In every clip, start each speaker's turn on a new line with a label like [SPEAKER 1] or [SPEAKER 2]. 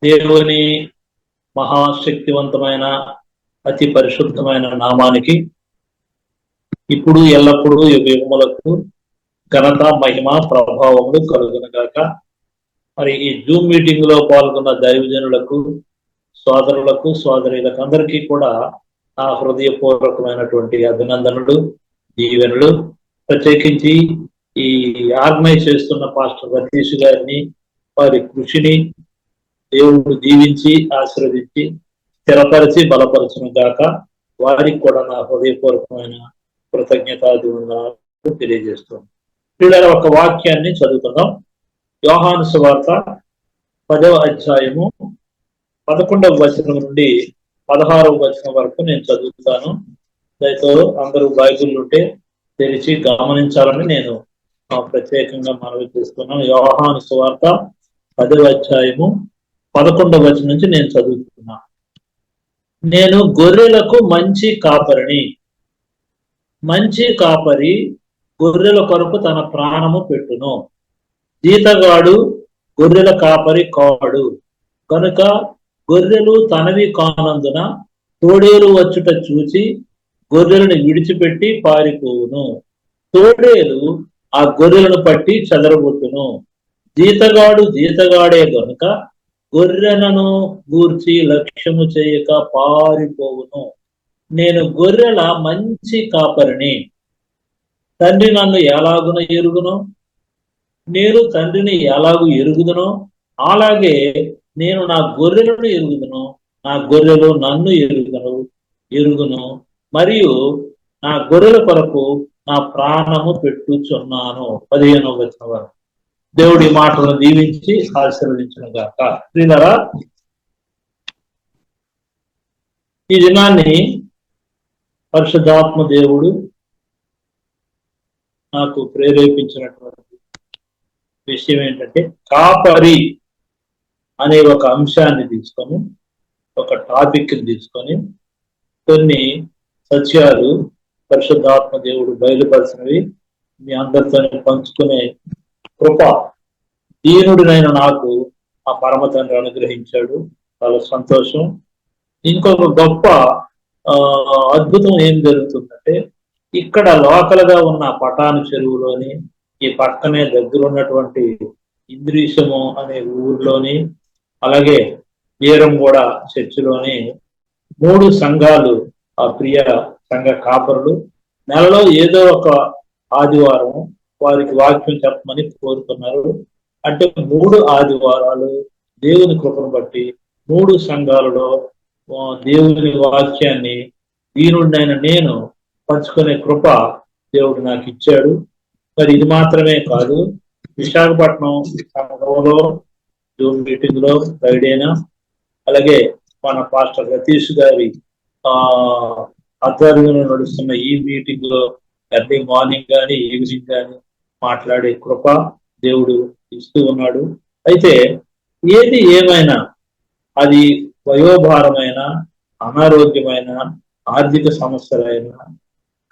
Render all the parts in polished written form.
[SPEAKER 1] దేవుని మహాశక్తివంతమైన అతి పరిశుద్ధమైన నామానికి ఇప్పుడు ఎల్లప్పుడూ యుగములకు ఘనత మహిమ ప్రభావములు కలుగునగాక. మరి ఈ జూమ్ మీటింగ్ లో పాల్గొన్న దైవజనులకు, సోదరులకు, సోదరులకు అందరికీ కూడా నా హృదయపూర్వకమైనటువంటి అభినందనలు, దీవెనలు. ప్రత్యేకించి ఈ ఆర్గనైజ్ చేస్తున్న పాస్టర్ సతీష్ గారిని, వారి కృషిని దేవుడు దీవించి ఆశీర్వదించి స్థిరపరిచి బలపరచును గాక. వారికి కూడా నా హృదయపూర్వకమైన కృతజ్ఞతాభివందనాలు తెలియజేస్తున్నాను. పిల్లల ఒక వాక్యాన్ని చదువుతున్నాం. యోహాను సువార్త 10వ అధ్యాయము 11వ వచనం నుండి 16వ వచనం వరకు నేను చదువుతాను. దయతో అందరూ బైబిల్ ఉంటే తెరిచి గమనించాలని నేను ప్రత్యేకంగా మనవి చేస్తున్నాను. యోహాను సువార్త 10వ అధ్యాయము 11వ వచనం నుంచి నేను చదువుతున్నా. నేను గొర్రెలకు మంచి కాపరిని. మంచి కాపరి గొర్రెల కొరకు తన ప్రాణము పెట్టును. జీతగాడు గొర్రెల కాపరి కాడు. కనుక గొర్రెలు తనవి కానందున తోడేలు వచ్చుట చూచి గొర్రెలను విడిచిపెట్టి పారిపోవును. తోడేలు ఆ గొర్రెలను పట్టి చెదరగొట్టును. జీతగాడు జీతగాడే గనుక గొర్రెలను గూర్చి లక్ష్యము చేయక పారిపోవును. నేను గొర్రెల మంచి కాపరిని. తండ్రి నన్ను ఎలాగున ఎరుగును, నేను తండ్రిని ఎలాగూ ఎరుగుదునో అలాగే నేను నా గొర్రెలను ఎరుగుదును, నా గొర్రెలు నన్ను ఎరుగును మరియు నా గొర్రెల కొరకు నా ప్రాణము పెట్టుచున్నాను. 15వ వచనం వరకు దేవుడి మాటలను దీవించి ఆశీర్వదించును గాక. ప్రియులారా, ఈ దినాన్ని పరిశుద్ధాత్మ దేవుడు నాకు ప్రేరేపించినటువంటి విషయం ఏంటంటే, కాపరి అనే ఒక అంశాన్ని తీసుకొని, ఒక టాపిక్ తీసుకొని కొన్ని సత్యాలు పరిశుద్ధాత్మ దేవుడు బయలుపరిచినవి మీ అందరితో పంచుకునే కృప దీనుడినైన నాకు ఆ పరమ తండ్రి అనుగ్రహించాడు. చాలా సంతోషం. ఇంకొక గొప్ప అద్భుతం ఏం జరుగుతుందంటే, ఇక్కడ లోకల్ గా ఉన్న పటాను చెరువులోని, ఈ పక్కనే దగ్గర ఉన్నటువంటి ఇంద్రీశము అనే ఊర్లోని, అలాగే వీరంగూడ చర్చిలోని 3 సంఘాలు, ఆ ప్రియ సంఘ కాపరులు నెలలో ఏదో ఒక ఆదివారం వారికి వాక్యం చెప్పమని కోరుతున్నారు. అంటే 3 ఆదివారాలు దేవుని కృపను బట్టి 3 సంఘాలలో దేవుని వాక్యాన్ని దీనుడినైన నేను పంచుకునే కృప దేవుడు నాకు ఇచ్చాడు. మరి ఇది మాత్రమే కాదు, విశాఖపట్నం సంఘంలో జూమ్ మీటింగ్ లో ఫ్రైడేనా, అలాగే మన పాస్టర్ సతీష్ గారి ఆధ్వర్యంలో నడుస్తున్న ఈ మీటింగ్ లో ఎర్లీ మార్నింగ్ కానీ ఈవినింగ్ కానీ మాట్లాడే కృప దేవుడు ఇస్తూ ఉన్నాడు. అయితే ఏది ఏమైనా, అది వయోభారమైన, అనారోగ్యమైన, ఆర్థిక సమస్యలైన,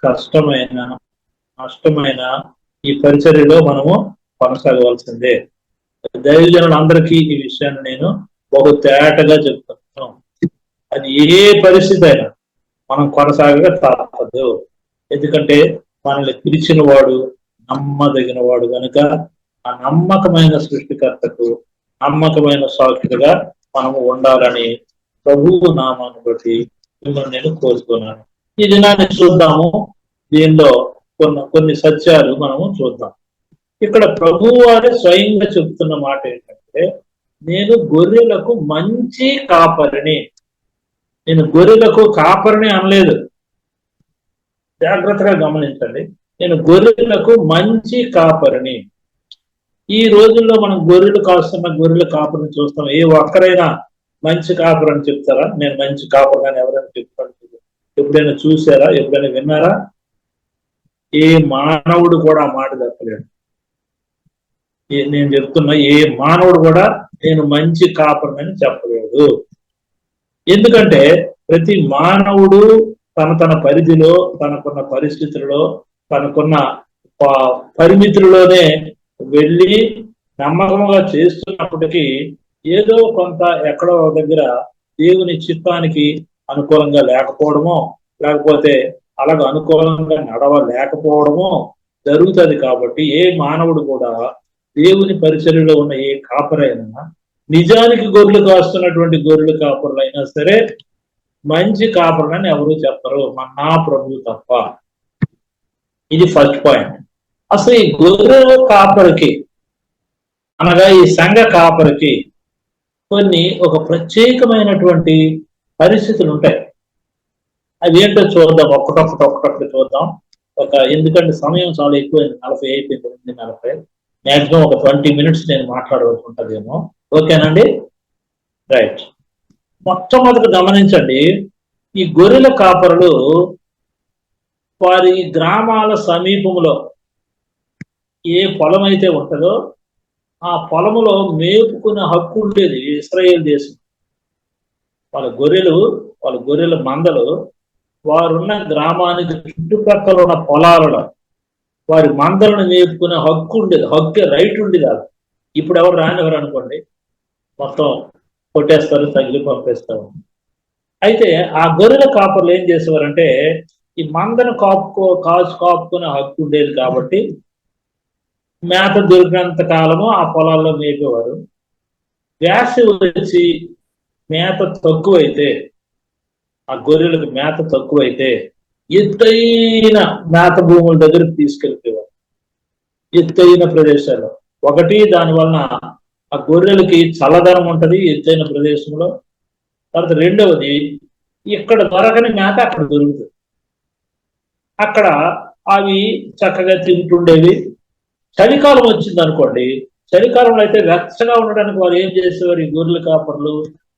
[SPEAKER 1] కష్టమైన, నష్టమైన ఈ పరిచర్యలో మనము కొనసాగవలసిందే. దైవజనులందరికీ ఈ విషయాన్ని నేను బహు తేటగా చెప్తున్నాను. అది ఏ పరిస్థితి అయినా మనం కొనసాగక తప్పదు. ఎందుకంటే మనల్ని పిలిచిన వాడు నమ్మదగిన వాడు కనుక ఆ నమ్మకమైన సృష్టికర్తకు నమ్మకమైన సాక్షులుగా మనము ఉండాలని ప్రభువు నామాన్ని బట్టి మిమ్మల్ని నేను కోరుతున్నాను. ఈ దినాన్ని చూద్దాము. దీనిలో కొన్ని సత్యాలు మనము చూద్దాం. ఇక్కడ ప్రభువు వారే స్వయంగా చెప్తున్న మాట ఏంటంటే, నేను గొర్రెలకు మంచి కాపరిని. నేను గొర్రెలకు కాపరిని అనలేదు, జాగ్రత్తగా గమనించండి. నేను గొర్రెలకు మంచి కాపరిని. ఈ రోజుల్లో మనం గొర్రెలు కాస్తున్న గొర్రెల కాపరిని చూస్తాం. ఏ ఒక్కరైనా మంచి కాపరని చెప్తారా? నేను మంచి కాపరిని ఎవరైనా చెప్తారు? ఎప్పుడైనా చూసారా? ఎప్పుడైనా విన్నారా? ఏ మానవుడు కూడా ఆ మాట చెప్పలేడు. నేను చెప్తున్నా, ఏ మానవుడు కూడా నేను మంచి కాపరిని చెప్పలేడు. ఎందుకంటే ప్రతి మానవుడు తన పరిధిలో, తనకున్న పరిస్థితులలో, తనకున్న పరిమితుల్లోనే వెళ్ళి నమ్మకంగా చేస్తున్నప్పటికీ ఏదో కొంత ఎక్కడో ఒక దగ్గర దేవుని చిత్తానికి అనుకూలంగా లేకపోవడమో, లేకపోతే అలాగ అనుకూలంగా నడవలేకపోవడమో జరుగుతుంది. కాబట్టి ఏ మానవుడు కూడా దేవుని పరిచర్యలో ఉన్న ఏ కాపరైనా, నిజానికి గొర్రెలు కాస్తున్నటువంటి గొర్రెలు కాపరులైనా సరే మంచి కాపరులని ఎవరు చెప్పరు, నా ప్రభు తప్ప. ఇది ఫస్ట్ పాయింట్. అసలు ఈ గొర్రెల కాపరికి అనగా ఈ సంఘ కాపరికి కొన్ని ఒక ప్రత్యేకమైనటువంటి పరిస్థితులు ఉంటాయి. అవి ఏంటో చూద్దాం, ఒక్కటొక్కటి చూద్దాం. ఎందుకంటే సమయం చాలా ఎక్కువైంది, 40 అయిపోయింది, 40. మ్యాక్సిమం ఒక 20 minutes నేను మాట్లాడవలసి ఉంటుందేమో. ఓకేనండి, రైట్. మొట్టమొదటి గమనించండి, ఈ గొర్రెల కాపరులు వారి గ్రామాల సమీపంలో ఏ పొలం అయితే ఉంటుందో ఆ పొలములో మేపుకునే హక్కు ఉండేది ఇశ్రాయేల్ దేశం. వాళ్ళ గొర్రెల మందలు వారున్న గ్రామానికి చుట్టుపక్కల ఉన్న పొలాలలో వారి మందలను మేపుకునే హక్కు ఉండేది, రైట్ ఉండేది. అది ఇప్పుడు ఎవరు రానివ్వరు అనుకోండి, మొత్తం కొట్టేస్తారు, తగిలి పంపేస్తారు. అయితే ఆ గొర్రెల కాపర్లు ఏం చేసేవారంటే ఈ మందను కాపుకునే హక్కు ఉండేది కాబట్టి మేత దొరికినంత కాలము ఆ పొలాల్లో మేపేవారు. వేసవి వచ్చి మేత తక్కువైతే, ఆ గొర్రెలకు మేత తక్కువైతే ఎత్తైన మేత భూముల దగ్గరకు తీసుకెళ్ళిపోయేవారు, ఎత్తైన ప్రదేశాల్లో. ఒకటి, దానివలన ఆ గొర్రెలకి చల్లదనం ఉంటది ఎత్తైన ప్రదేశంలో. తర్వాత రెండవది, ఇక్కడ దొరకని మేత అక్కడ దొరుకుతుంది, అక్కడ అవి చక్కగా తింటుండేవి. చలికాలం వచ్చింది అనుకోండి, చలికాలంలో అయితే వెచ్చగా ఉండడానికి వారు ఏం చేసేవారు, ఈ గొర్రెల కాపర్లు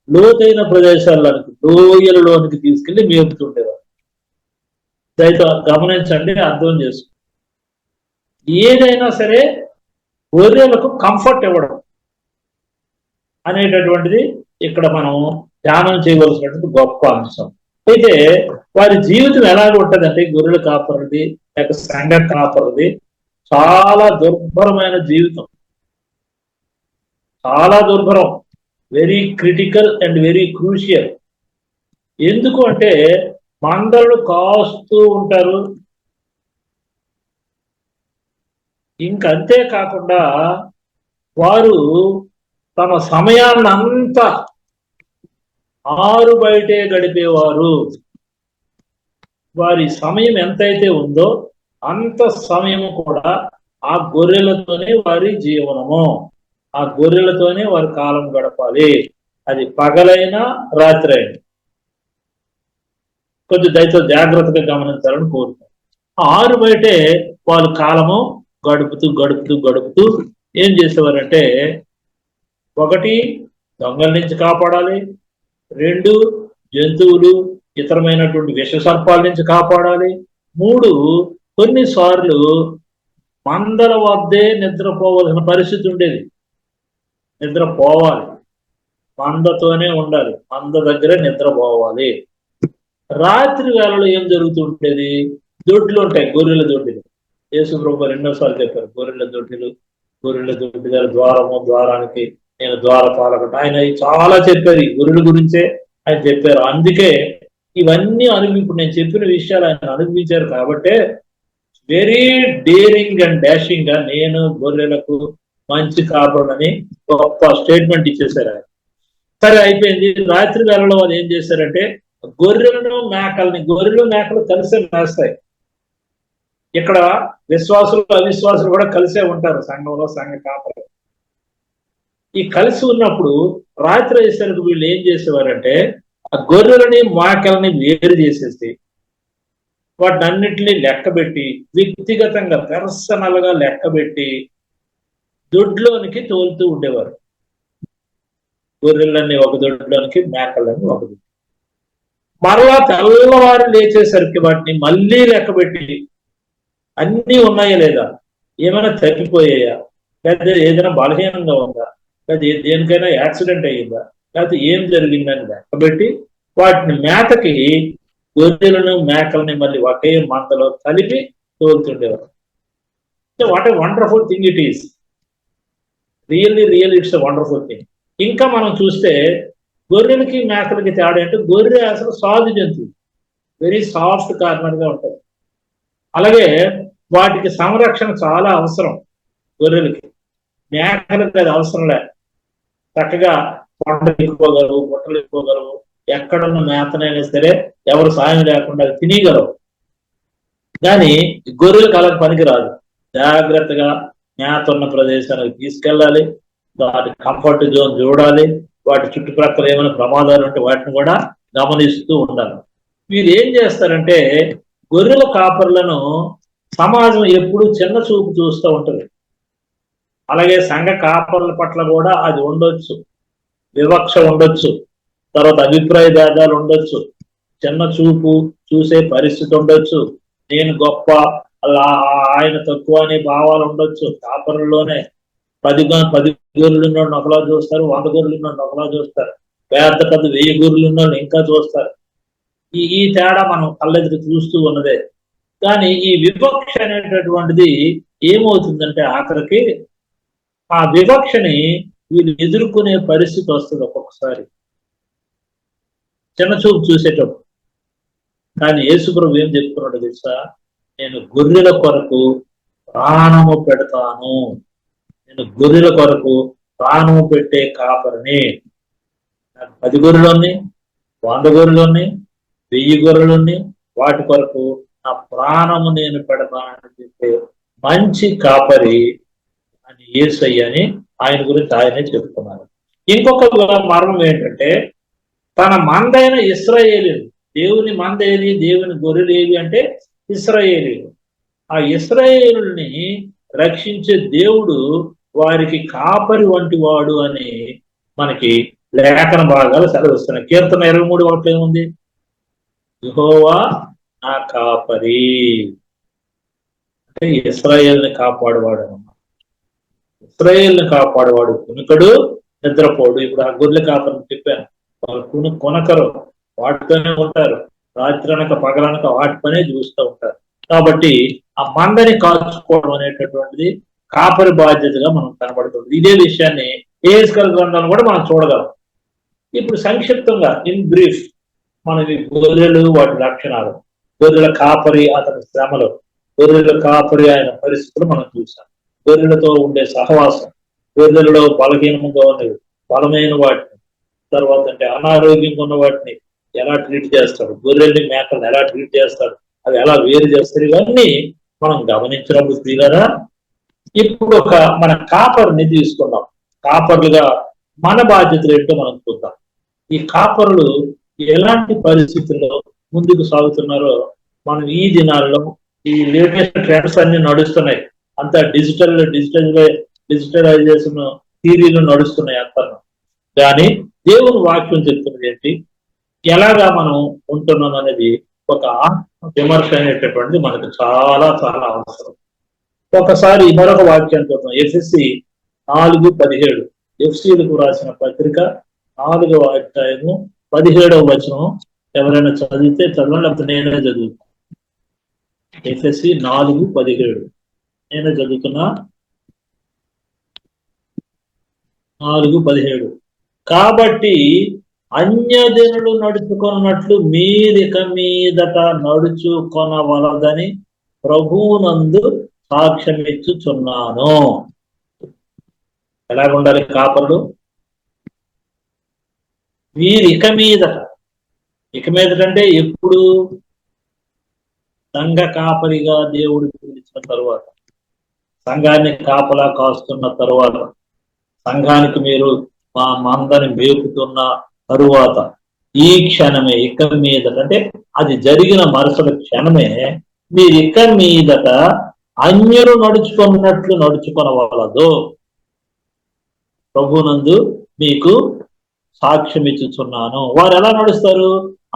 [SPEAKER 1] లోతైన ప్రదేశాల్లోనికి, లోయలలోనికి తీసుకెళ్లి మేపుతుండేవారు. దయతో గమనించండి, అర్థం చేసుకోండి. ఏదైనా సరే గొర్రెలకు కంఫర్ట్ ఇవ్వడం అనేటటువంటిది ఇక్కడ మనం ధ్యానం చేయవలసినటువంటి గొప్ప అంశం. అయితే వారి జీవితం ఎలాగ ఉంటుందంటే గొర్రెల కాపరుది లేక సంఘ కాపరుది చాలా దుర్భరమైన జీవితం, చాలా దుర్భరం, very critical and very crucial. ఎందుకు అంటే మందలను కాస్తూ ఉంటారు, ఇంకంతే కాకుండా వారు తమ సమయాన్ని అంతా ఆరు బయటే గడిపేవారు. వారి సమయం ఎంతైతే ఉందో అంత సమయము కూడా ఆ గొర్రెలతోనే వారి జీవనము, ఆ గొర్రెలతోనే వారి కాలం గడపాలి, అది పగలైనా రాత్రి అయినా. కొంచెం దయతో జాగ్రత్తగా గమనించాలని కోరుతాను. ఆరు బయటే వాళ్ళు కాలము గడుపుతూ ఏం చేసేవారంటే, ఒకటి, దొంగల నుంచి కాపాడాలి, రెండు, జంతువులు ఇతరమైనటువంటి విష సర్పాల నుంచి కాపాడాలి, మూడు, కొన్నిసార్లు మందల వద్దే నిద్రపోవలసిన పరిస్థితి ఉండేది. నిద్రపోవాలి, మందతోనే ఉండాలి, మంద దగ్గర నిద్రపోవాలి. రాత్రి వేళలో ఏం జరుగుతుండేది, దొడ్లు ఉంటాయి, గొర్రెల దొడ్డిలు. యేసు ప్రభు ఎన్నోసార్లు చెప్పారు, గొర్రెల దొడ్డి దగ్గర ద్వారానికి నేను ద్వారపాలకుడు. ఆయన చాలా చెప్పారు, ఈ గొర్రెల గురించే ఆయన చెప్పారు. అందుకే ఇవన్నీ ఇప్పుడు నేను చెప్పిన విషయాలు ఆయన అనుభవించారు కాబట్టే వెరీ డేరింగ్ అండ్ డాషింగ్ గా నేను గొర్రెలకు మంచి కాపాడని గొప్ప స్టేట్మెంట్ ఇచ్చేసారు ఆయన. సరే, అయిపోయింది. రాత్రి వేళలో వాళ్ళు ఏం చేశారంటే గొర్రెలు మేకలు కలిసే మేస్తాయి. ఇక్కడ విశ్వాసులు అవిశ్వాసులు కూడా కలిసే ఉంటారు సంఘంలో, సంఘ కాపరి. ఈ కలిసి ఉన్నప్పుడు రాత్రి అయ్యేసరికి వీళ్ళు ఏం చేసేవారంటే ఆ గొర్రెలని మేకలని వేరు చేసేసి వాటిని అన్నింటినీ లెక్కబెట్టి, వ్యక్తిగతంగా పర్సనల్ గా లెక్కబెట్టి దొడ్లోనికి తోలుతూ ఉండేవారు. గొర్రెలన్నీ ఒక దొడ్లోనికి, మేకలన్నీ ఒక దొడ్డు. మరలా తెల్లవారు లేచేసరికి వాటిని మళ్ళీ లెక్కబెట్టి అన్నీ ఉన్నాయా లేదా, ఏమైనా తప్పిపోయాయా, లేదా ఏదైనా బలహీనంగా ఉందా, లేదా దేనికైనా యాక్సిడెంట్ అయ్యిందా, లేకపోతే ఏం జరిగిందని లెక్కబెట్టి వాటిని మేతకి, గొర్రెలను మేకల్ని మళ్ళీ ఒకే మందలో కలిపి తోలుతుండేవారు. What a wonderful thing it is, really it's a wonderful thing. ఇంకా మనం చూస్తే గొర్రెలకి మేకలకి తేడా అంటే గొర్రె అసలు సాధు జంతువు, వెరీ సాఫ్ట్ కార్నర్ గా ఉంటుంది. అలాగే వాటికి సంరక్షణ చాలా అవసరం గొర్రెలకి. మేకలకి అది అవసరం లే, చక్కగా కొండలు ఎక్కుకోగలవు, గుట్టలు ఎక్కుకోగలవు, ఎక్కడున్న మేతనైనా సరే ఎవరు సాయం లేకుండా తినగలవు. కానీ గొర్రెలకు అలా పనికిరాదు. జాగ్రత్తగా మేత ఉన్న ప్రదేశానికి తీసుకెళ్ళాలి, వాటి కంఫర్ట్ జోన్ చూడాలి, వాటి చుట్టుప్రక్కల ఏమైనా ప్రమాదాలు ఉంటే వాటిని కూడా గమనిస్తూ ఉండాలి. వీరు ఏం చేస్తారంటే గొర్రెల కాపర్లను సమాజం ఎప్పుడు చిన్న చూపు చూస్తూ ఉంటుంది. అలాగే సంఘ కాపర్ల పట్ల కూడా అది ఉండొచ్చు, వివక్ష ఉండొచ్చు, తర్వాత అభిప్రాయ భేదాలు ఉండొచ్చు, చిన్న చూపు చూసే పరిస్థితి ఉండొచ్చు, నేను గొప్ప ఆయన తక్కువ అనే భావాలు ఉండొచ్చు. కాపరుల్లోనే 10 గొర్రెలు ఉన్నోడిని ఒకలా చూస్తారు, 100 గొర్రెలు ఉన్నోడిని ఒకలా చూస్తారు, పెద్ద 1000 గొర్రెలు ఉన్నోడిని ఇంకా చూస్తారు. ఈ తేడా మనం కళ్ళెదురు చూస్తూ ఉన్నదే. కానీ ఈ వివక్ష అనేటటువంటిది ఏమవుతుందంటే ఆఖరికి ఆ వివక్షని వీళ్ళు ఎదుర్కొనే పరిస్థితి వస్తుంది ఒక్కొక్కసారి చిన్న చూపు చూసేటప్పుడు. కానీ యేసుప్రభు ఏం చెప్తున్నాడు తెలుసా? నేను గొర్రెల కొరకు ప్రాణము పెడతాను, నేను గొర్రెల కొరకు ప్రాణము పెట్టే కాపరిని. 10 గొర్రెలున్నాయి, 100 గొర్రెలున్నాయి, 1000 గొర్రెలున్నాయి, వాటి కొరకు నా ప్రాణము నేను పెడతానని చెప్పే మంచి కాపరి అని యేసయ్య అని ఆయన గురించి ఆయనే చెప్తున్నారు. ఇంకొక మర్మం ఏంటంటే తన మందైన ఇశ్రాయేలీయులు, దేవుని మంద ఏది, దేవుని గొర్రెలు ఏవి అంటే ఇశ్రాయేలీయులు. ఆ ఇశ్రాయేలుని రక్షించే దేవుడు వారికి కాపరి వంటి వాడు అని మనకి లేఖన భాగాలు సెలవిస్తున్నాయి. కీర్తన 23 ఏముంది? యెహోవా నా కాపరి అంటే ఇశ్రాయేలుని కాపాడువాడు అన్నమాట. ఇశ్రాయేలుని కాపాడువాడు, కునుకడు నిద్రపోడు. ఇప్పుడు ఆ గొర్రెల కాపరిని చెప్పాను, వాళ్ళు కొనకరు, వాటితోనే ఉంటారు, రాత్రి అనక పగలనక వాటి పనే చూస్తూ ఉంటారు. కాబట్టి ఆ మందని కాచుకోవడం అనేటటువంటిది కాపరి బాధ్యతగా మనం కనబడుతుంది. ఇదే విషయాన్ని ఏస్కల్ గ్రంథాలను కూడా మనం చూడగలం. ఇప్పుడు సంక్షిప్తంగా ఇన్ బ్రీఫ్ మనం ఈ గొర్రెలు, వాటి లక్షణాలు, గొర్రెల కాపరి అతని శ్రమలు, గొర్రెల కాపరి ఆయన పరిస్థితులు మనం చూసాం. గొర్రెలతో ఉండే సహవాసం, గొర్రెలలో బలహీనంగా ఉన్నవి, బలమైన వాటిని, తర్వాత అంటే అనారోగ్యంగా ఉన్న వాటిని ఎలా ట్రీట్ చేస్తాడు, గొర్రెల్ని మేకలను ఎలా ట్రీట్ చేస్తాడు, అవి ఎలా వేరు చేస్తారు, ఇవన్నీ మనం గమనించినప్పుడు తీరారా. ఇప్పుడు మన కాపర్ని తీసుకున్నాం. కాపర్లుగా మన బాధ్యతలు ఏంటో మనం చూద్దాం. ఈ కాపర్లు ఎలాంటి పరిస్థితుల్లో ముందుకు సాగుతున్నారో మనం ఈ దినాల్లో ఈ లేటెస్ట్ ట్రెండ్స్ అన్ని నడుస్తున్నాయి. అంతా డిజిటలైజేషన్ థియరీలు నడుస్తున్నాయి అంతా. కానీ దేవుని వాక్యం చెప్తున్నది ఏంటి, ఎలాగా మనం ఉంటున్నాం అనేది ఒక విమర్శ అనేటటువంటిది మనకు చాలా చాలా అవసరం. ఒకసారి మరొక వాక్యం చూద్దాం. ఎఫ్ఎస్సి 4:17, ఎఫ్సీలకు రాసిన పత్రిక 4వ అధ్యాయము 17వ వచనం. ఎవరైనా చదివితే చదవండి, లేకపోతే నేనే చదువుతాను. ఎఫ్ఎస్సి 4:17 నేనే చదువుతున్నా. 4:17 కాబట్టి అన్యజనులు నడుచుకున్నట్లు మీరిక మీదట నడుచుకొనవలదని ప్రభువునందు సాక్ష్యమిచ్చుచున్నాను. ఎలాగ ఉండాలి కాపరులు? వీరు ఇక మీదట అంటే ఎప్పుడు? సంఘ కాపరిగా దేవుడు పిలిచిన తరువాత, సంఘాన్ని కాపలా కాస్తున్న తరువాత, సంఘానికి మీరు మా మందని మేపుతున్న తరువాత, ఈ క్షణమే ఇక మీదట అంటే అది జరిగిన మరుసటి క్షణమే మీరు ఇక మీదట అన్యులు నడుచుకున్నట్లు నడుచుకొనవలదు, ప్రభునందు మీకు సాక్ష్యం ఇచ్చుచున్నాను. వారు ఎలా నడుస్తారు?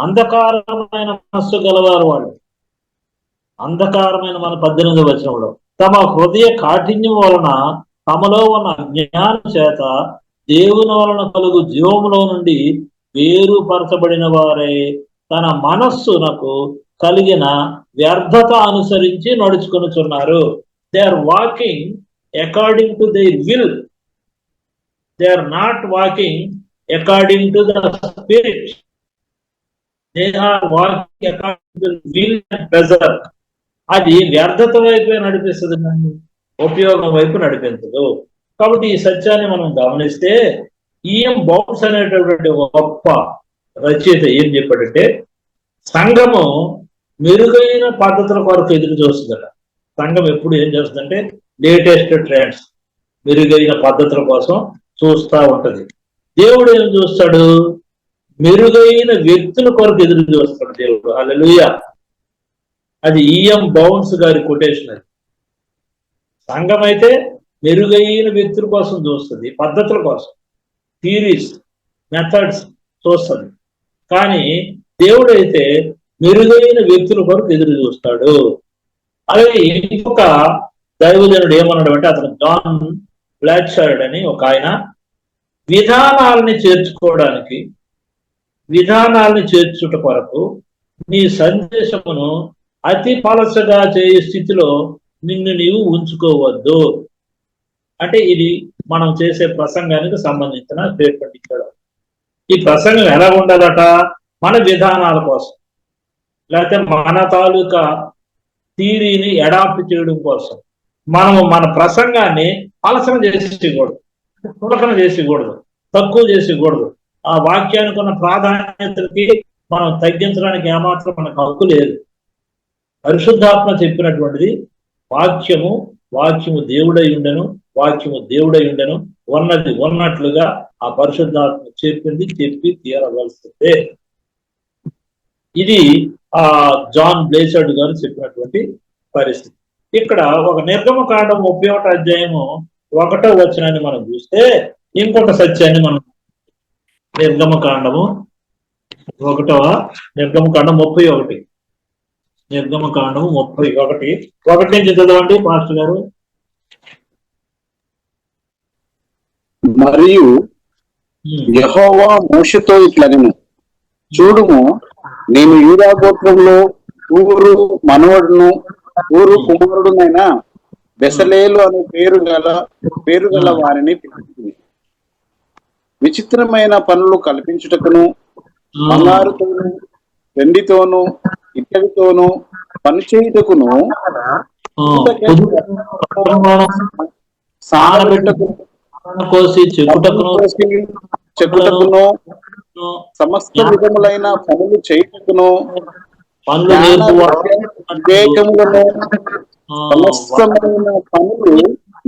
[SPEAKER 1] అంధకారమైన మనస్సు గలవారు వాళ్ళు. అంధకారమైన మన 18వ వచనంలో తమ హృదయ కాఠిన్యం వలన తమలో ఉన్న అజ్ఞానం చేత దేవుని వలన కలుగు జీవములో నుండి వేరుపరచబడిన వారే తన మనస్సునకు కలిగిన వ్యర్థత అనుసరించి నడుచుకొనుచున్నారు. They are walking according to their will. They are not walking according to the spirit, they are walking according to will and pressure. అది వ్యర్థత వైపు నడిపిస్తుంది, ఉపయోగం వైపు నడిపించదు. కాబట్టి ఈ సత్యాన్ని మనం గమనిస్తే ఈఎం బౌన్స్ అనేటటువంటి గొప్ప రచయిత ఏం చెప్పాడంటే, సంఘము మెరుగైన పద్ధతుల కొరకు ఎదురు చూస్తుందట. సంఘం ఎప్పుడు ఏం చేస్తుందంటే లేటెస్ట్ ట్రెండ్స్, మెరుగైన పద్ధతుల కోసం చూస్తూ ఉంటది. దేవుడు ఏం చూస్తాడు? మెరుగైన వ్యక్తుల కొరకు ఎదురు చూస్తాడు దేవుడు. హల్లెలూయా. అది ఈఎం బౌన్స్ గారి కొటేషన్. అది సంఘం అయితే మెరుగైన వ్యక్తుల కోసం చూస్తుంది, పద్ధతుల కోసం, థియరీస్, మెథడ్స్ చూస్తుంది. కానీ దేవుడు అయితే మెరుగైన వ్యక్తుల కొరకు ఎదురు చూస్తాడు. అలాగే ఇంకొక దైవజనుడు ఏమన్నాడు అంటే, అతను జాన్ బ్లాడ్షైర్డ్ అని ఒక ఆయన, విధానాలని చేర్చుకోవడానికి, విధానాలని చేర్చుట కొరకు నీ సందేశమును అతి పలసగా చేయ స్థితిలో నిన్ను నీవు ఉంచుకోవద్దు. అంటే ఇది మనం చేసే ప్రసంగానికి సంబంధించిన స్టేట్మెంట్ ఇచ్చాడు. ఈ ప్రసంగం ఎలా ఉండాలట? మన విధానాల కోసం, లేకపోతే మన తాలూకా థియరీని అడాప్ట్ చేయడం కోసం మనము మన ప్రసంగాన్ని ఆలసన చేసేయకూడదు, చులకన చేసేయకూడదు, తక్కువ చేసేయకూడదు. ఆ వాక్యానికి ఉన్న ప్రాధాన్యతకి మనం తగ్గించడానికి ఏమాత్రం మనకు హక్కు లేదు. పరిశుద్ధాత్మ చెప్పినటువంటిది వాక్యము దేవుడై ఉండెను, వాక్యము దేవుడై ఉండెను, ఉన్నది ఉన్నట్లుగా ఆ పరిశుద్ధాత్మ చెప్పింది చెప్పి తీరవలసిందే. ఇది ఆ జాన్ బ్లేసర్డ్ గారు చెప్పినటువంటి పరిస్థితి. ఇక్కడ ఒక నిర్గమకాండం 31వ అధ్యాయము 1వ వచనాన్ని మనం చూస్తే ఇంకొక సత్యాన్ని మనం నిర్గమకాండం 31 నిర్గమకాండం 31 1 నుంచి చదవండి పాస్టర్ గారు.
[SPEAKER 2] మరియు యెహోవా మోషేతో ఇట్లనెను, చూడుము, నేను యూదా గోత్రంలో ఊరు మనవడును ఊరు కుమారుడునైన బెసలేలు అనే పేరు గల వారిని పిలిచింది. విచిత్రమైన పనులు కల్పించుటకును, బంగారుతోను వెండితోను ఇత్తడితోను పని చేయుటకును, చెక్కుటకును, సమస్త విధములైన పనులు చేయుటకును, వివేకములను సమస్తమైన పనులు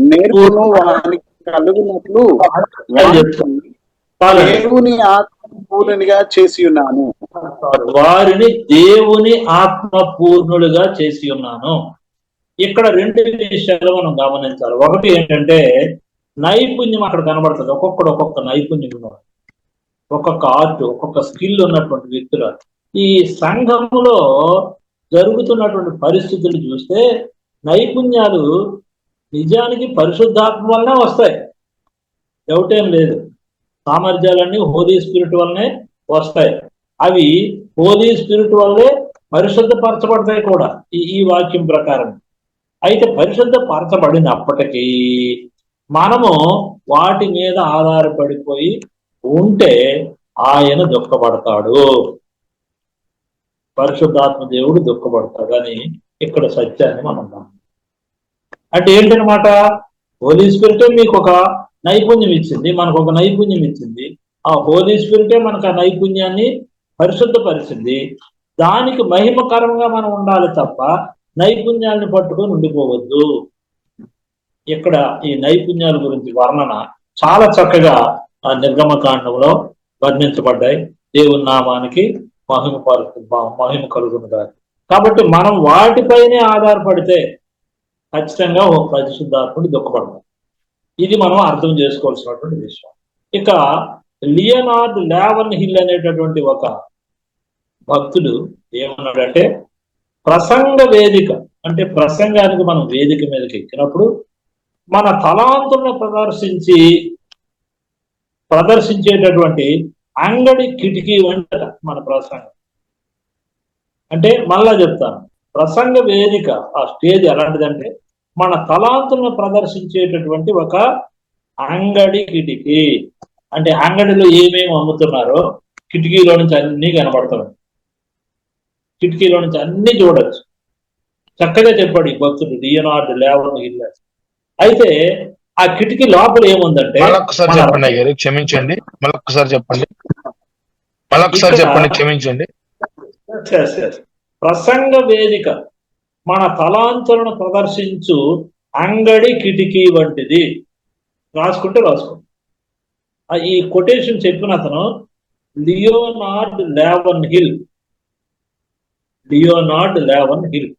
[SPEAKER 2] నేర్పును వారికి కలుగునట్లు దేవుని ఆత్మపూర్ణునిగా చేసి ఉన్నాను.
[SPEAKER 1] వారిని దేవుని ఆత్మపూర్ణులుగా చేసి ఉన్నాను. ఇక్కడ 2 విషయాలు మనం గమనించాలి. ఒకటి ఏంటంటే నైపుణ్యం అక్కడ కనబడుతుంది. ఒక్కొక్క నైపుణ్యం ఉన్నారు, ఒక్కొక్క ఆర్ట్, ఒక్కొక్క స్కిల్ ఉన్నటువంటి వ్యక్తులు. ఈ సంఘములో జరుగుతున్నటువంటి పరిస్థితులు చూస్తే నైపుణ్యాలు నిజానికి పరిశుద్ధాత్మ వల్లనే వస్తాయి, డౌట్ ఏం లేదు. సామర్థ్యాలన్నీ హోలీ స్పిరిట్ వల్లనే వస్తాయి. అవి హోలీ స్పిరిట్ వల్లే పరిశుద్ధపరచబడతాయి కూడా ఈ వాక్యం ప్రకారం. అయితే పరిశుద్ధపరచబడినప్పటికీ మనము వాటి మీద ఆధారపడిపోయి ఉంటే ఆయన దుఃఖపడతాడు, పరిశుద్ధాత్మ దేవుడు దుఃఖపడతాడు అని ఇక్కడ సత్యాన్ని మనం అంటే ఏంటనమాట, హోలీ స్పిరిటే మీకు ఒక నైపుణ్యం ఇచ్చింది, మనకు ఒక నైపుణ్యం ఇచ్చింది. ఆ హోలీ స్పిరిటే మనకు ఆ నైపుణ్యాన్ని పరిశుద్ధపరిచింది. దానికి మహిమకరంగా మనం ఉండాలి తప్ప నైపుణ్యాలను పట్టుకొని ఉండిపోవద్దు. ఇక్కడ ఈ నైపుణ్యాల గురించి వర్ణన చాలా చక్కగా ఆ నిర్గమకాండంలో వర్ణించబడ్డాయి. దేవుని నామానికి మహిమ కలుగునుగాక. కాబట్టి మనం వాటిపైనే ఆధారపడితే ఖచ్చితంగా ఒక పరిశుద్ధాత్ముడు దుఃఖపడతాం. ఇది మనం అర్థం చేసుకోవాల్సినటువంటి విషయం. ఇక లియోనార్డ్ లావెన్ హిల్ అనేటటువంటి ఒక భక్తుడు ఏమన్నాడంటే, ప్రసంగ వేదిక అంటే ప్రసంగానికి మనం వేదిక మీదకి ఎక్కినప్పుడు మన తలాంతులను ప్రదర్శించేటటువంటి అంగడి కిటికీ వంట మన ప్రసంగం. అంటే మళ్ళా చెప్తాను, ప్రసంగ వేదిక ఆ స్టేజ్ ఎలాంటిదంటే మన తలాంతులను ప్రదర్శించేటటువంటి ఒక అంగడి కిటికీ అంటే అంగడిలో ఏమేమి అమ్ముతున్నారో కిటికీలో నుంచి అన్ని కనబడుతున్నాయి. కిటికీలో నుంచి అన్ని చూడొచ్చు. చక్కగా చెప్పాడు ఈ భక్తుడు లియోనార్డో లేవన్ హిల్. అయితే ఆ కిటికీ లోపల ఏముందంటే
[SPEAKER 3] మళ్ళొక్కసారి చెప్పండి అయ్యారు, క్షమించండి. మళ్ళొక్కసారి చెప్పండి, మళ్ళొక్కసారి చెప్పండి, క్షమించండి.
[SPEAKER 1] ప్రసంగ వేదిక మన తలాంతులను ప్రదర్శించు అంగడి కిటికీ వంటిది. రాసుకుంటే రాసుకోండి. ఈ కొటేషన్ చెప్పిన అతను లియోనార్డ్ లేవన్ హిల్. లియోనార్డ్ లేవన్ హిల్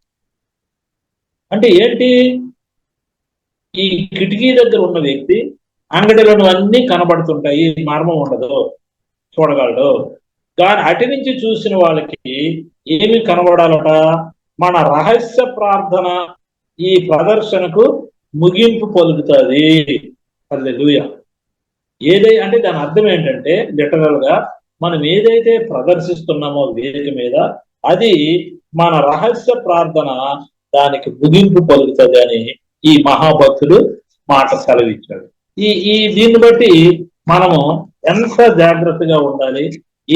[SPEAKER 1] అంటే ఏంటి? ఈ కిటికీ దగ్గర ఉన్న వ్యక్తి అంగడిలో అన్ని కనబడుతుంటాయి, మర్మం ఉండదు, చూడగలడు. కానీ అటు నుంచి చూసిన వాళ్ళకి ఏమి కనబడాలట? మన రహస్య ప్రార్థన ఈ ప్రదర్శనకు ముగింపు పలుకుతుంది. హల్లెలూయా. అంటే దాని అర్థం ఏంటంటే లిటరల్ గా మనం ఏదైతే ప్రదర్శిస్తున్నామో వేదిక మీద అది మన రహస్య ప్రార్థన దానికి ముగింపు పలుకుతుంది అని ఈ మహాభక్తుడు మాట సెలవిచ్చాడు. దీన్ని బట్టి మనము ఎంత జాగ్రత్తగా ఉండాలి,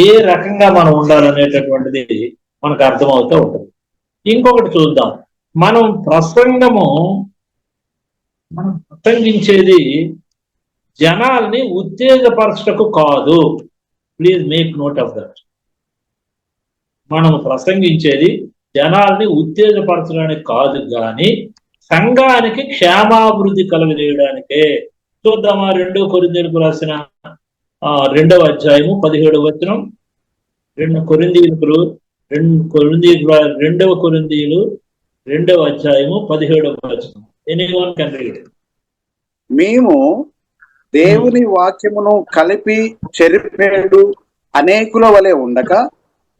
[SPEAKER 1] ఏ రకంగా మనం ఉండాలనేటటువంటిది మనకు అర్థమవుతూ ఉంటుంది. ఇంకొకటి చూద్దాం. మనం ప్రసంగించేది జనాల్ని ఉత్తేజపరచటకు కాదు. Please make note of that. మనం ప్రసంగించేది జనాల్ని ఉత్తేజపరచడానికి కాదు, కానీ సంఘానికి క్షేమాభివృద్ధి కలుగజేయడానికే. చూద్దామా 2 కొరింథీయులకు రాసిన 2వ అధ్యాయము 17వ వచనం. 2 కొరింథీయులు 2వ అధ్యాయము 17వ వచనం. Anyone can read.
[SPEAKER 2] మేము దేవుని వాక్యమును కలిపి చెరిపేడు అనేకుల వలె ఉండక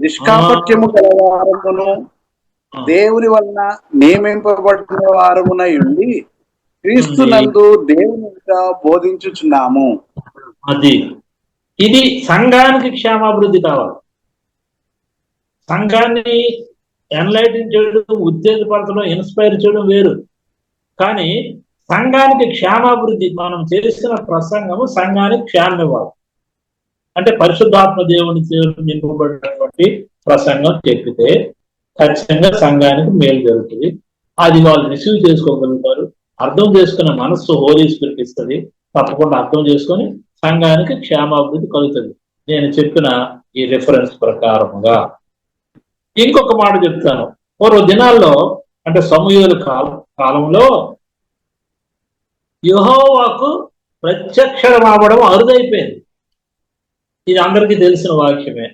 [SPEAKER 2] నిష్కాపట్యము గలవారమును దేవుని వలన నియమింపబడిన వారమునై ఉండి క్రీస్తునందు దేవుని బోధించుచున్నాము.
[SPEAKER 1] ఇది సంఘానికి క్షేమాభివృద్ధి కావాలి. సంఘాన్ని ఎన్లైటిన్ చేయడం, ఉత్తేజపరచడం, ఇన్స్పైర్ చేయడం వేరు. కానీ సంఘానికి క్షేమాభివృద్ధి, మనం చేసిన ప్రసంగము సంఘానికి క్షేమం ఇవ్వాలి. అంటే పరిశుద్ధాత్మ దేవుని నింపబడినటువంటి ప్రసంగం చెప్పితే ఖచ్చితంగా సంఘానికి మేలు జరుగుతుంది. అది వాళ్ళు రిసీవ్ చేసుకోగలుగుతారు. అర్థం చేసుకున్న మనస్సు హోలీ స్పిరిట్ ఇస్తుంది. తప్పకుండా అర్థం చేసుకొని సంఘానికి క్షేమాభివృద్ధి కలుగుతుంది, నేను చెప్పిన ఈ రిఫరెన్స్ ప్రకారముగా. ఇంకొక మాట చెప్తాను. పూర్వ దినాల్లో అంటే సమూయేలు కాలంలో యెహోవాకు ప్రత్యక్షం అవ్వడం అరుదైపోయింది. ఇది అందరికీ తెలిసిన వాక్యమే.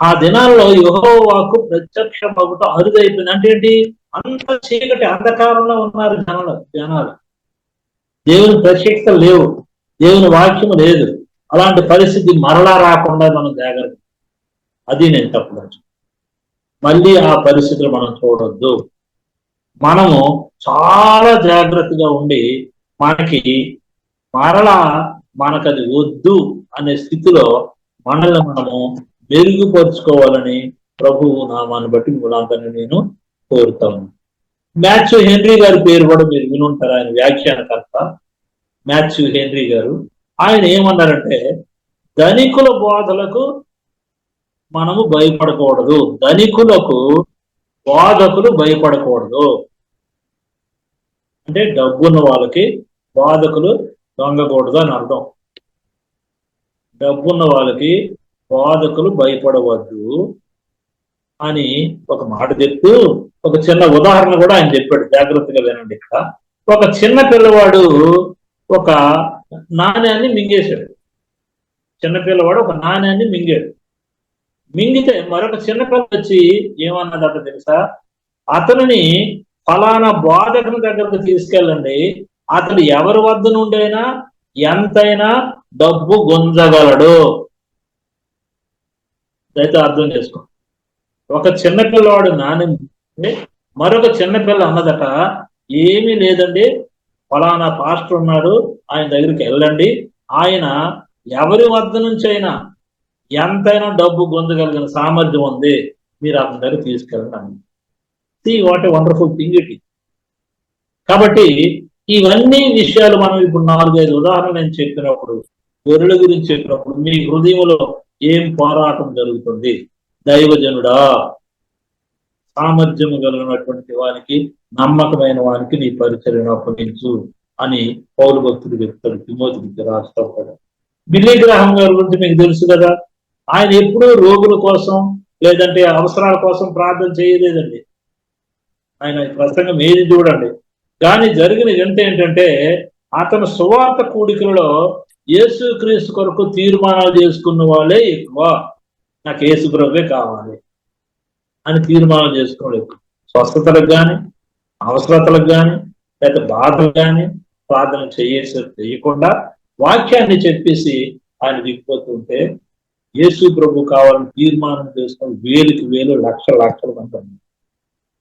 [SPEAKER 1] ఆ దినాల్లో యెహోవాకు ప్రత్యక్షం అవ్వటం అరుదైపోయింది. అంటే ఏంటి? అంత చీకటి అంధకారంలో ఉన్నారు జనాలు. దేవుని ప్రత్యక్షత లేవు, దేవుని వాక్యం లేదు. అలాంటి పరిస్థితి మరలా రాకుండా మనం జాగ్రత్త. అది నేను తప్పదు. మళ్ళీ ఆ పరిస్థితులు మనం చూడొద్దు. మనము చాలా జాగ్రత్తగా ఉండి మనకది వద్దు అనే స్థితిలో మనల్ని మనము మెరుగుపరుచుకోవాలని ప్రభువు నామాన్ని బట్టి మిమ్మల్ని నేను కోరుతాను. మాథ్యూ హెన్రీ గారి పేరు కూడా మీరు వినుంటారు. ఆయన వ్యాఖ్యానకర్త మాథ్యూ హెన్రీ గారు. ఆయన ఏమన్నారంటే, ధనికుల బోధలకు మనము భయపడకూడదు, ధనికులకు బోధకులు భయపడకూడదు. అంటే డబ్బున్న వాళ్ళకి బోధకులు దొంగకూడదు అని అర్థం. డబ్బున్న వాళ్ళకి బోధకులు భయపడవద్దు అని ఒక మాట చెప్తూ ఒక చిన్న ఉదాహరణ కూడా ఆయన చెప్పాడు. జాగ్రత్తగా వినండి. ఇక్కడ ఒక చిన్న పిల్లవాడు ఒక నాణ్యాన్ని మింగేశాడు. చిన్నపిల్లవాడు ఒక నాణ్యాన్ని మింగాడు. మింగితే మరొక చిన్నపిల్ల వచ్చి ఏమన్నదట తెలుసా? అతనిని ఫలానా బోధకుని దగ్గరకు తీసుకెళ్ళండి, అతడు ఎవరి వద్ద నుండైనా ఎంతైనా డబ్బు గుంజగలడు. అయితే అర్థం చేసుకో. ఒక చిన్నపిల్లవాడు నాణ్యం మరొక చిన్నపిల్ల అన్నదట, ఏమీ లేదండి, ఫలానా పాస్టర్ ఉన్నాడు, ఆయన దగ్గరికి వెళ్ళండి, ఆయన ఎవరి వద్ద నుంచి అయినా ఎంతైనా డబ్బు పొందగలిగిన సామర్థ్యం ఉంది, మీరు అతని దగ్గర తీసుకెళ్ళండి. See what a wonderful thing it is. కాబట్టి ఇవన్నీ విషయాలు మనం ఇప్పుడు 4-5 ఉదాహరణలు నేను చెప్పినప్పుడు, గొర్రెల గురించి చెప్పినప్పుడు మీ హృదయంలో ఏం పోరాటం జరుగుతుంది? దైవజనుడా, సామర్థ్యము కలిగినటువంటి వానికి, నమ్మకమైన వానికి నీ పరిచర్యను అప్పగించు అని పౌలు భక్తుడు చెప్తాడు, తిమోతికి రాస్తాడు కదా. బిల్లీ గ్రాహం గారి గురించి మీకు తెలుసు కదా. ఆయన ఎప్పుడూ రోగుల కోసం లేదంటే అవసరాల కోసం ప్రార్థన చేయలేదండి. ఆయన ప్రసంగం ఏది చూడండి. కానీ జరిగిన వింత ఏంటంటే, అతను సువార్త కూడికలలో యేసుక్రీస్తు కొరకు తీర్మానాలు చేసుకున్న వాళ్ళే ఎక్కువ. నాకు యేసు ప్రభువే కావాలి అని తీర్మానం చేసుకోలేదు. స్వస్థతలకు కానీ, అవసరతలకు కానీ, లేదా బాధలకు కానీ ప్రార్థన చేయకుండా వాక్యాన్ని చెప్పేసి ఆయన దిగిపోతుంటే, యేసు ప్రభు కావాలని తీర్మానం చేసుకుని వేలకు వేలు, లక్షల మంది.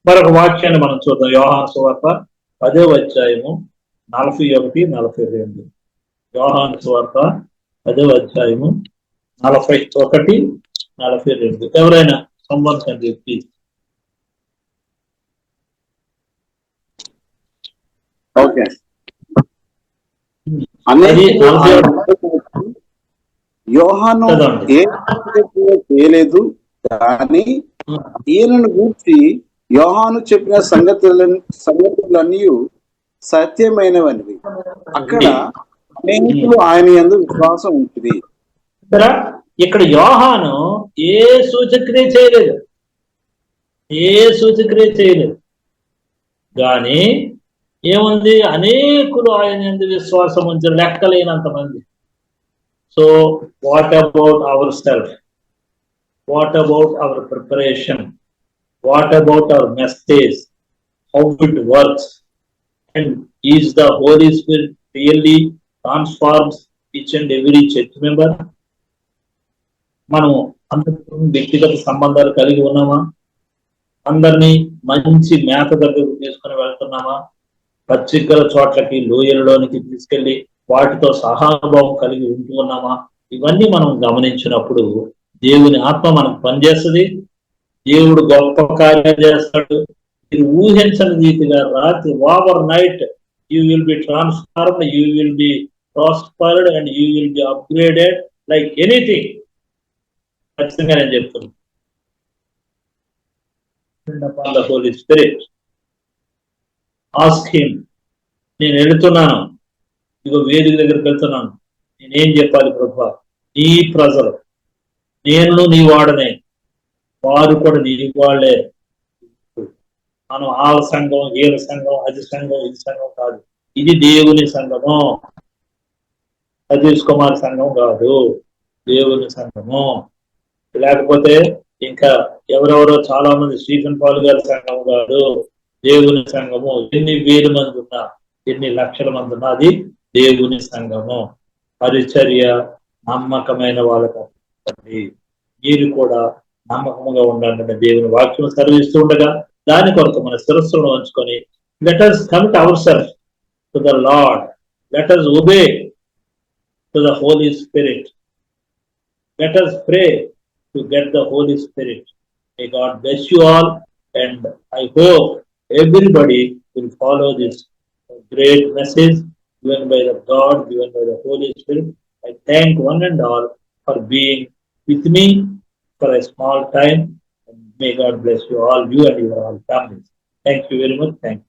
[SPEAKER 1] మరొక వాక్యాన్ని మనం చూద్దాం. యోహాను సువార్త 10వ అధ్యాయము 41-42. యోహాను సువార్త 10వ అధ్యాయము 41-42. ఎవరైనా సంబంధం చెప్పి.
[SPEAKER 2] ఓకే. యోహాను ఏ చేయలేదు, కానీ ఈయనను గురించి యోహాను చెప్పిన సంగతులన్నీ సత్యమైనవనివి. అక్కడ అనేకులు ఆయన యందు విశ్వాసం ఉంటుంది.
[SPEAKER 1] ఇక్కడ యోహాను ఏ సూచక్రియ చేయలేదు, కానీ ఏముంది, అనేకులు ఆయన యందు విశ్వాసం ఉంచారు, లెక్కలేనంత మంది. So what about our self? What about our preparation? What about our message? How it works? And is the Holy Spirit really transforms each and every church member? మనం అందరితో వ్యక్తిగత సంబంధాలు కలిగి ఉన్నామా? అందరినీ మంచి మేత దగ్గరకు తీసుకుని వెళ్తున్నామా? పచ్చికల చోట్లకి, లోయలలోనికి తీసుకెళ్లి వాటితో సహానుభావం కలిగి ఉంటూ ఉన్నామా? ఇవన్నీ మనం గమనించినప్పుడు దేవుని ఆత్మ మనకు పనిచేస్తుంది. దేవుడు గొప్ప కార్యాలు చేస్తాడు. మీరు ఊహించని రీతిగా రాత్రి over night you will be transformed, you will be prospered and you will be upgraded like anything. ఖచ్చితంగా నేను చెప్తున్నాను. The holy spirit, ask him. నేను వెళుతున్నాను, ఇదిగో వేదిక దగ్గరికి వెళ్తున్నాను, నేనేం చెప్పాలి ప్రభువా? నీ ప్రజలు, నేను నీ వాడనే, వారు కూడా నీ వాళ్ళే. మనం ఆల సంఘం, ఏల సంఘం, అది సంఘం, ఇది సంఘం కాదు. ఇది దేవుని సంఘము. సతీష్ కుమార్ సంఘం కాదు, దేవుని సంఘము. లేకపోతే ఇంకా ఎవరెవరో చాలా మంది స్టీఫెన్ పాల్ గారి సంఘం కాదు, దేవుని సంఘము. ఎన్ని వేల మంది ఉన్నా, ఎన్ని లక్షల మంది ఉన్నా అది దేవుని సంఘము. పరిచర్య నమ్మకమైన వాళ్ళకి. మీరు కూడా నమ్మకంగా ఉండాలంటే దేవుని వాక్యం సర్విస్తూ ఉండగా దాని కొరకు మన శిరస్సులను ఉంచుకొని let us commit ourselves to the Lord. Let us obey to the Holy Spirit. Let us pray to get the Holy Spirit. May God bless you all, and I hope everybody will follow this great message given by the God, given by the Holy Spirit. I thank one and all for being with me for a small time, and may God bless you all, you and your all families. Thank you very much. Thank you.